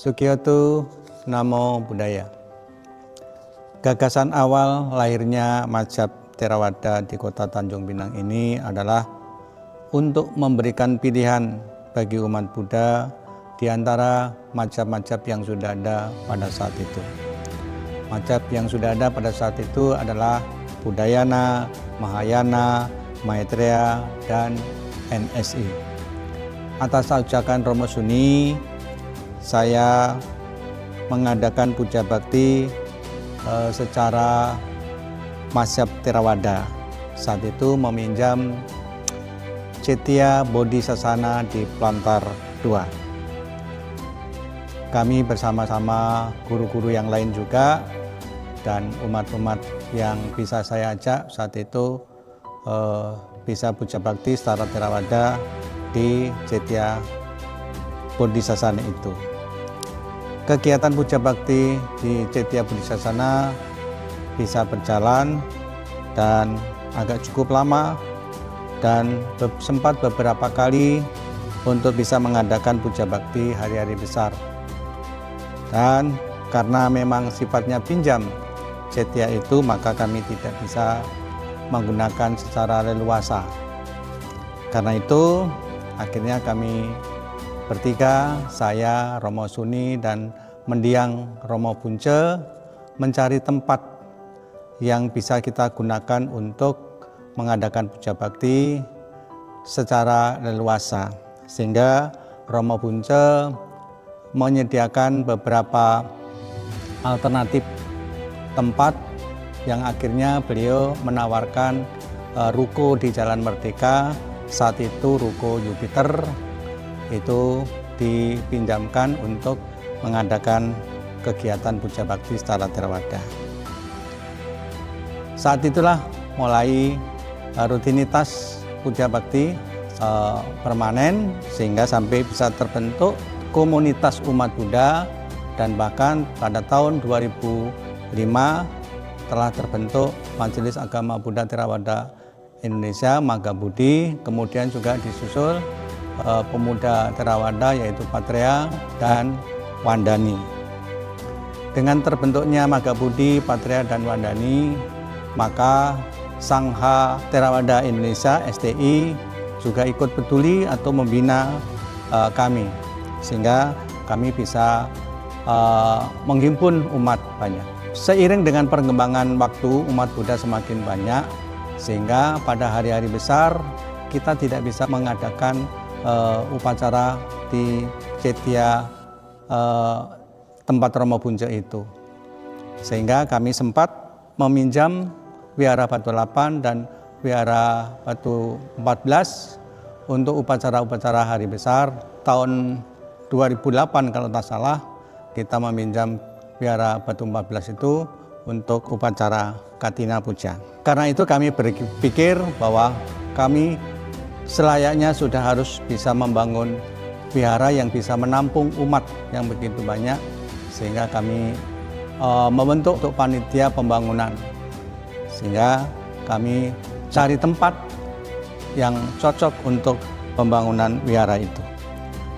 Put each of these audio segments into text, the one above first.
Sukiyoto Namo Buddhaya. Gagasan awal lahirnya mazhab Theravada di kota Tanjung Pinang ini adalah untuk memberikan pilihan bagi umat Buddha di antara mazhab-mazhab yang sudah ada pada saat itu. Mazhab yang sudah ada pada saat itu adalah Buddhayana, Mahayana, Maitreya, dan NSI. Atas ajakan Romo Suni, saya mengadakan puja bakti secara mazhab Theravada. Saat itu meminjam Cetya Bodhisasana di Plantar 2. Kami bersama-sama guru-guru yang lain juga dan umat-umat yang bisa saya ajak saat itu bisa puja bakti secara Theravada di Cetya Bodhisasana itu. Kegiatan puja bakti di Cetya Bodhisasana bisa berjalan dan agak cukup lama dan sempat beberapa kali untuk bisa mengadakan puja bakti hari-hari besar. Dan karena memang sifatnya pinjam Cetya itu, maka kami tidak bisa menggunakan secara leluasa. Karena itu akhirnya kami bertiga, saya, Romo Suni, dan mendiang Romo Punce mencari tempat yang bisa kita gunakan untuk mengadakan puja bakti secara leluasa. Sehingga Romo Punce menyediakan beberapa alternatif tempat yang akhirnya beliau menawarkan ruko di Jalan Merdeka. Saat itu ruko Jupiter itu dipinjamkan untuk mengadakan kegiatan puja bakti secara Theravada. Saat itulah mulai rutinitas puja bakti permanen sehingga sampai bisa terbentuk komunitas umat Buddha, dan bahkan pada tahun 2005 telah terbentuk Majelis Agama Buddha Theravada Indonesia Magabudi, kemudian juga disusul pemuda Theravada yaitu Patreya dan Wandani. Dengan terbentuknya Magabudi, Patreya, dan Wandani, maka Sangha Theravada Indonesia STI juga ikut peduli atau membina kami, sehingga kami bisa menghimpun umat banyak. Seiring dengan perkembangan waktu, umat Buddha semakin banyak, sehingga pada hari-hari besar kita tidak bisa mengadakan upacara di Cetya tempat Romo Punce itu. Sehingga kami sempat meminjam Wihara Batu 8 dan Wihara Batu 14 untuk upacara-upacara hari besar. Tahun 2008 kalau tak salah, kita meminjam Wihara Batu 14 itu untuk upacara Katina Puja. Karena itu kami berpikir bahwa kami selayaknya sudah harus bisa membangun wihara yang bisa menampung umat yang begitu banyak, sehingga kami membentuk untuk panitia pembangunan, sehingga kami cari tempat yang cocok untuk pembangunan wihara itu.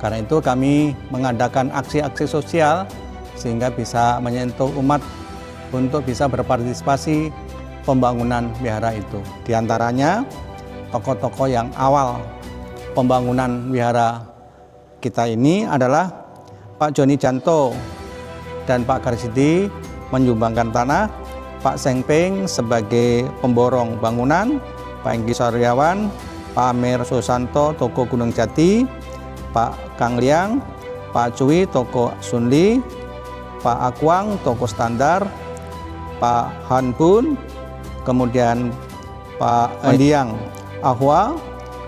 Karena itu kami mengadakan aksi-aksi sosial sehingga bisa menyentuh umat untuk bisa berpartisipasi pembangunan wihara itu. Di antaranya tokoh-tokoh yang awal pembangunan wihara kita ini adalah Pak Joni Janto dan Pak Karsidi menyumbangkan tanah, Pak Sengpeng sebagai pemborong bangunan, Pak Enggi Saryawan, Pak Amer Susanto toko Gunung Jati, Pak Kang Liang, Pak Cui toko Sunli, Pak Akwang toko Standar, Pak Han Bun, kemudian Pak Liang Ahwa,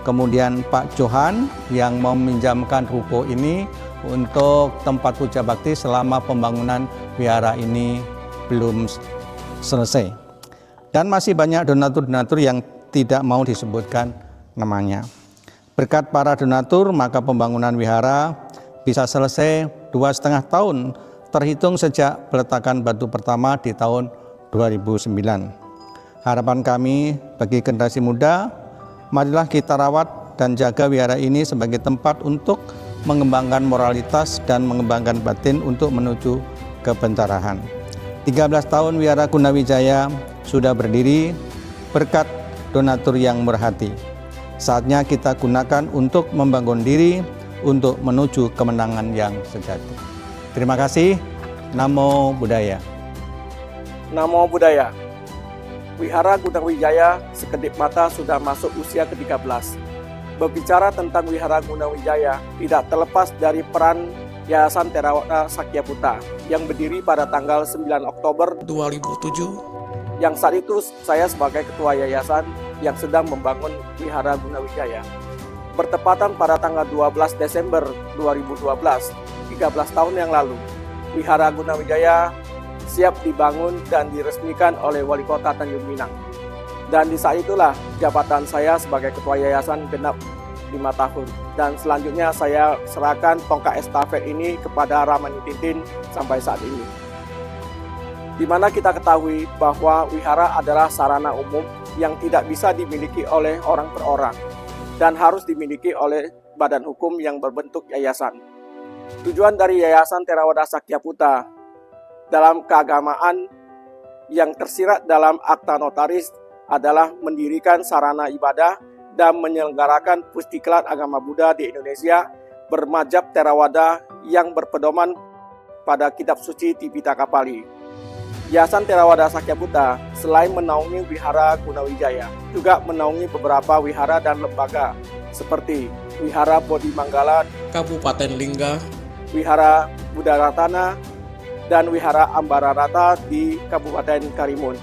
kemudian Pak Johan yang meminjamkan ruko ini untuk tempat puja bakti selama pembangunan wihara ini belum selesai. Dan masih banyak donatur-donatur yang tidak mau disebutkan namanya. Berkat para donatur, maka pembangunan wihara bisa selesai 2,5 tahun terhitung sejak peletakan batu pertama di tahun 2009. Harapan kami bagi generasi muda, marilah kita rawat dan jaga wihara ini sebagai tempat untuk mengembangkan moralitas dan mengembangkan batin untuk menuju kebencarahan. 13 tahun Wihara Gunawijaya sudah berdiri berkat donatur yang berhati. Saatnya kita gunakan untuk membangun diri untuk menuju kemenangan yang sejati. Terima kasih. Namo Buddhaya. Namo Buddhaya. Wihara Gunawijaya sekedip mata sudah masuk usia ke-13. Berbicara tentang Wihara Gunawijaya tidak terlepas dari peran Yayasan Theravada Sakyaputa yang berdiri pada tanggal 9 Oktober 2007, yang saat itu saya sebagai ketua yayasan yang sedang membangun Wihara Gunawijaya. Bertepatan pada tanggal 12 Desember 2012, 13 tahun yang lalu, Wihara Gunawijaya siap dibangun dan diresmikan oleh Wali Kota Tanjung Pinang. Dan di saat itulah jabatan saya sebagai ketua yayasan genap 5 tahun. Dan selanjutnya saya serahkan tongkat estafet ini kepada Ramani Tintin sampai saat ini. Di mana kita ketahui bahwa wihara adalah sarana umum yang tidak bisa dimiliki oleh orang per orang dan harus dimiliki oleh badan hukum yang berbentuk yayasan. Tujuan dari Yayasan Theravada Sakyaputa dalam keagamaan yang tersirat dalam akta notaris adalah mendirikan sarana ibadah dan menyelenggarakan pusdiklat agama Buddha di Indonesia bermadzhab Theravada yang berpedoman pada kitab suci Tipitaka Pali. Yayasan Theravada Sakyaputa selain menaungi Wihara Gunawijaya, juga menaungi beberapa wihara dan lembaga seperti Wihara Bodhi Manggala Kabupaten Lingga, Wihara Buddha Ratana, dan Wihara Ambararata di Kabupaten Karimun,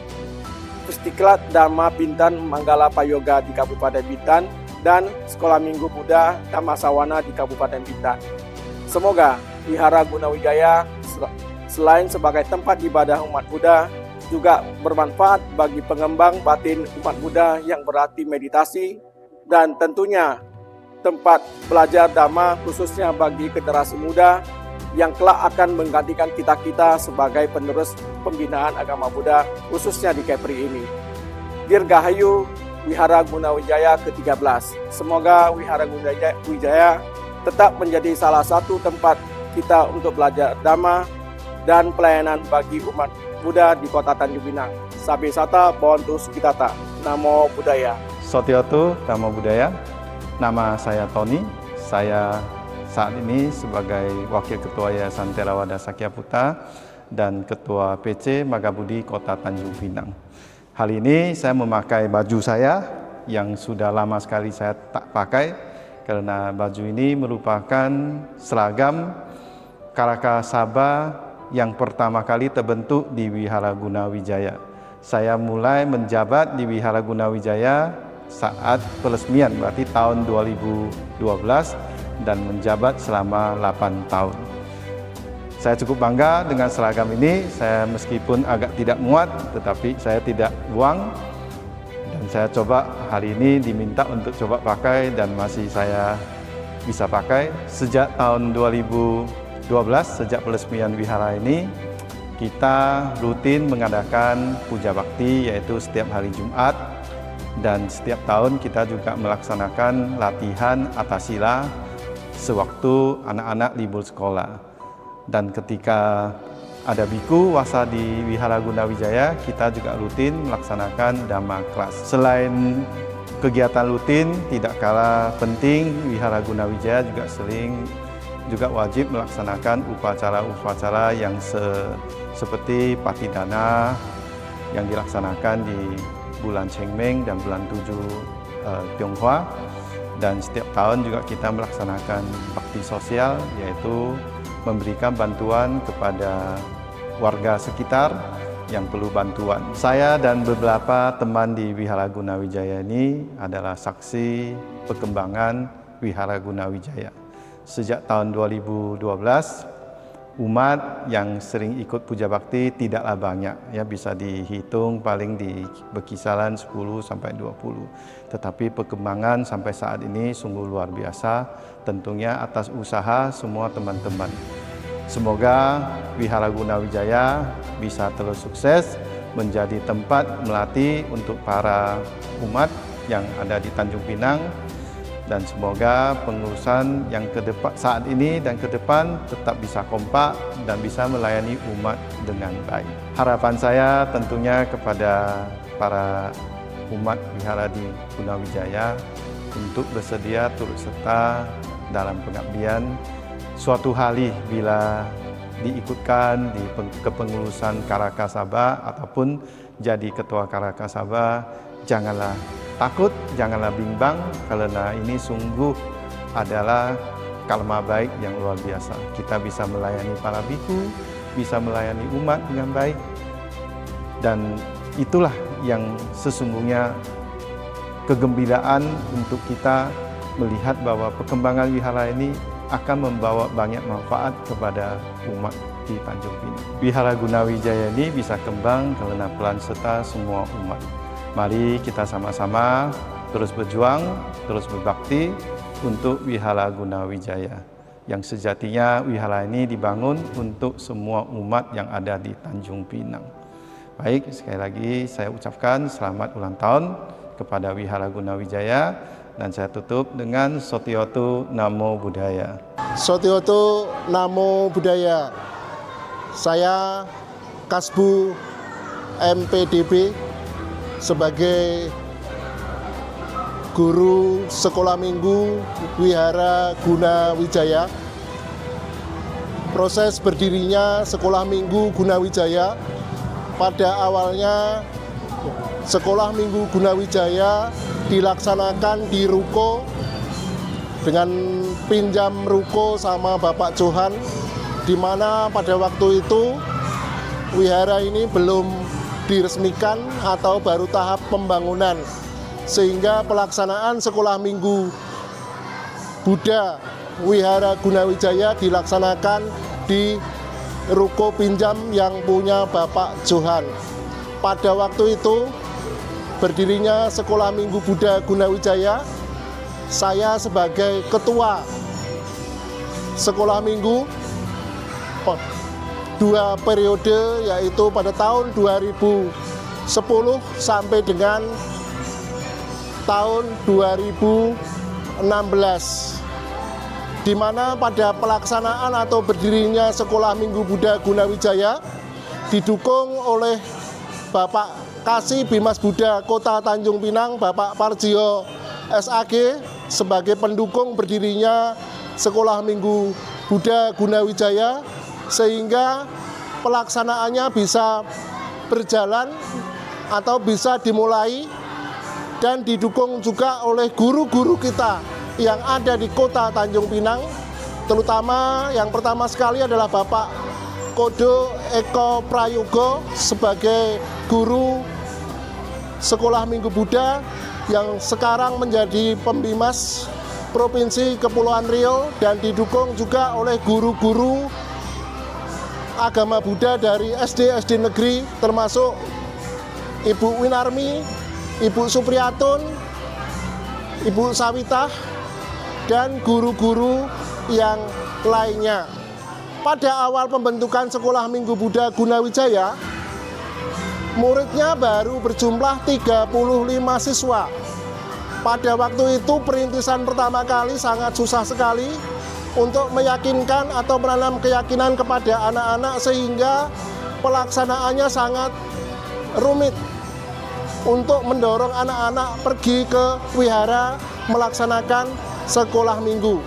Pusdiklat Dhamma Bintan Manggala Payoga di Kabupaten Bintan, dan Sekolah Minggu Buddha Dhammasawana di Kabupaten Bintan. Semoga Wihara Gunawijaya selain sebagai tempat ibadah umat Buddha, juga bermanfaat bagi pengembang batin umat Buddha yang berarti meditasi, dan tentunya tempat belajar Dhamma khususnya bagi generasi muda yang kelak akan menggantikan kita-kita sebagai penerus pembinaan agama Buddha, khususnya di Kepri ini. Dirgahayu Wihara Gunawijaya ke-13. Semoga Wihara Gunawijaya tetap menjadi salah satu tempat kita untuk belajar Dhamma dan pelayanan bagi umat Buddha di Kota Tanjung Pinang. Sabe Sata Bhawantu Sukhitata. Namo Buddhaya. Sotiotu Namo Buddhaya. Nama saya Tony. Saya saat ini sebagai Wakil Ketua Yayasan Theravada Sakyaputa dan Ketua PC Magabudi Kota Tanjung Pinang. Hal ini saya memakai baju saya yang sudah lama sekali saya tak pakai, karena baju ini merupakan seragam Karaka Sabha yang pertama kali terbentuk di Wihara Gunawijaya. Saya mulai menjabat di Wihara Gunawijaya saat peresmian, berarti tahun 2012, dan menjabat selama 8 tahun. Saya cukup bangga dengan seragam ini. Saya meskipun agak tidak muat, tetapi saya tidak buang. Dan saya coba hari ini diminta untuk coba pakai dan masih saya bisa pakai. Sejak tahun 2012, sejak peresmian wihara ini, kita rutin mengadakan puja bakti, yaitu setiap hari Jumat. Dan setiap tahun kita juga melaksanakan latihan atasila sewaktu anak-anak libur sekolah. Dan ketika ada biku wasa di Wihara Gunawijaya, kita juga rutin melaksanakan Dhamma kelas. Selain kegiatan rutin, tidak kalah penting, Wihara Gunawijaya juga wajib melaksanakan upacara-upacara yang seperti Patidana yang dilaksanakan di bulan Chengmeng dan bulan 7 Tionghoa. Dan setiap tahun juga kita melaksanakan bakti sosial, yaitu memberikan bantuan kepada warga sekitar yang perlu bantuan. Saya dan beberapa teman di Wihara Gunawijaya ini adalah saksi perkembangan Wihara Gunawijaya. Sejak tahun 2012, umat yang sering ikut puja bakti tidaklah banyak, ya bisa dihitung paling di berkisaran 10 sampai 20. Tetapi perkembangan sampai saat ini sungguh luar biasa, tentunya atas usaha semua teman-teman. Semoga Wihara Gunawijaya bisa terus sukses menjadi tempat melatih untuk para umat yang ada di Tanjung Pinang, Dan semoga pengurusan yang ke depan saat ini dan ke depan tetap bisa kompak dan bisa melayani umat dengan baik. Harapan saya tentunya kepada para umat wihara di Gunawijaya untuk bersedia turut serta dalam pengabdian. Suatu hari bila diikutkan di kepengurusan Karakasaba ataupun jadi ketua Karakasaba, janganlah takut, janganlah bimbang, karena ini sungguh adalah karma baik yang luar biasa. Kita bisa melayani para biku, bisa melayani umat dengan baik, dan itulah yang sesungguhnya kegembiraan untuk kita melihat bahwa perkembangan wihara ini akan membawa banyak manfaat kepada umat di Tanjung Pinang. Wihara Gunawijaya ini bisa kembang karena peran serta semua umat. Mari kita sama-sama terus berjuang, terus berbakti untuk Wihara Gunawijaya. Yang sejatinya wihara ini dibangun untuk semua umat yang ada di Tanjung Pinang. Baik, sekali lagi saya ucapkan selamat ulang tahun kepada Wihara Gunawijaya, dan saya tutup dengan Sotiotu Namo Buddhaya. Sotiotu Namo Buddhaya. Saya Kasbu MPDB sebagai guru sekolah minggu Wihara Gunawijaya. Proses berdirinya sekolah minggu Gunawijaya, pada awalnya sekolah minggu Gunawijaya dilaksanakan di ruko dengan pinjam ruko sama Bapak Johan, di mana pada waktu itu wihara ini belum diresmikan atau baru tahap pembangunan, sehingga pelaksanaan sekolah minggu Buddha Wihara Gunawijaya dilaksanakan di ruko pinjam yang punya Bapak Johan. Pada waktu itu berdirinya sekolah minggu Buddha Gunawijaya, saya sebagai ketua sekolah minggu 2 periode, yaitu pada tahun 2010 sampai dengan tahun 2016, di mana pada pelaksanaan atau berdirinya sekolah minggu Buddha Gunawijaya didukung oleh Bapak Kasih Bimas Buddha Kota Tanjung Pinang, Bapak Parjio SAG, sebagai pendukung berdirinya sekolah minggu Buddha Gunawijaya, sehingga pelaksanaannya bisa berjalan atau bisa dimulai, dan didukung juga oleh guru-guru kita yang ada di Kota Tanjung Pinang, terutama yang pertama sekali adalah Bapak Kodo Eko Prayogo sebagai guru sekolah minggu Buddha yang sekarang menjadi pembimas Provinsi Kepulauan Riau, dan didukung juga oleh guru-guru agama Buddha dari SD negeri, termasuk Ibu Winarmi, Ibu Supriyatun, Ibu Sawitah, dan guru-guru yang lainnya. Pada awal pembentukan sekolah minggu Buddha Gunawijaya, muridnya baru berjumlah 35 siswa. Pada waktu itu perintisan pertama kali sangat susah sekali untuk meyakinkan atau menanam keyakinan kepada anak-anak, sehingga pelaksanaannya sangat rumit untuk mendorong anak-anak pergi ke wihara melaksanakan sekolah minggu.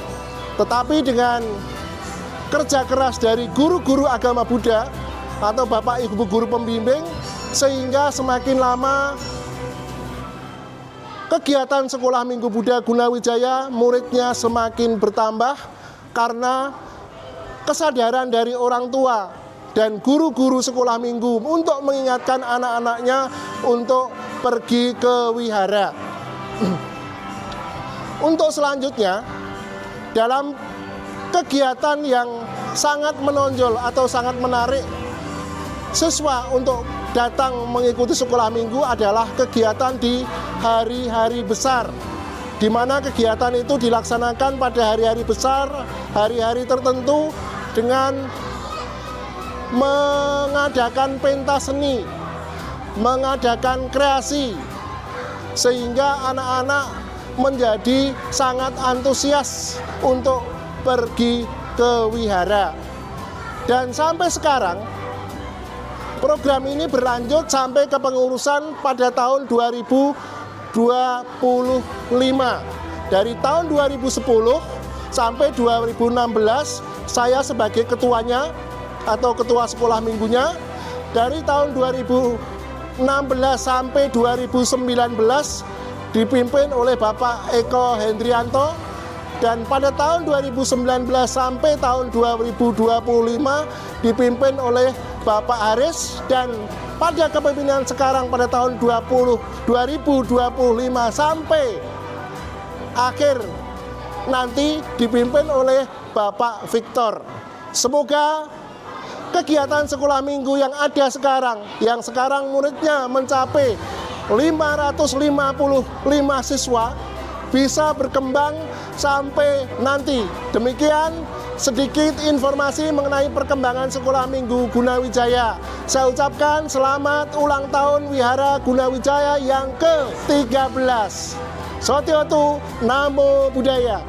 Tetapi dengan kerja keras dari guru-guru agama Buddha atau Bapak Ibu guru pembimbing, sehingga semakin lama kegiatan sekolah minggu Buddha Gunawijaya muridnya semakin bertambah, karena kesadaran dari orang tua dan guru-guru sekolah minggu untuk mengingatkan anak-anaknya untuk pergi ke wihara. Untuk selanjutnya, dalam kegiatan yang sangat menonjol atau sangat menarik siswa untuk datang mengikuti sekolah minggu adalah kegiatan di hari-hari besar, di mana kegiatan itu dilaksanakan pada hari-hari besar, hari-hari tertentu, dengan mengadakan pentas seni, mengadakan kreasi, sehingga anak-anak menjadi sangat antusias untuk pergi ke wihara. Dan sampai sekarang program ini berlanjut sampai ke pengurusan pada tahun 2025. Dari tahun 2010 sampai 2016 saya sebagai ketuanya atau ketua sekolah minggunya. Dari tahun 2016 sampai 2019 dipimpin oleh Bapak Eko Hendrianto, dan pada tahun 2019 sampai tahun 2025 dipimpin oleh Bapak Haris, dan pada kepemimpinan sekarang pada tahun 2025 sampai akhir nanti dipimpin oleh Bapak Victor. Semoga kegiatan sekolah minggu yang ada sekarang, yang sekarang muridnya mencapai 555 siswa, bisa berkembang sampai nanti. Demikian sedikit informasi mengenai perkembangan sekolah minggu Gunawijaya. Saya ucapkan selamat ulang tahun Wihara Gunawijaya yang ke-13. Sotiotu, Namo Buddhaya.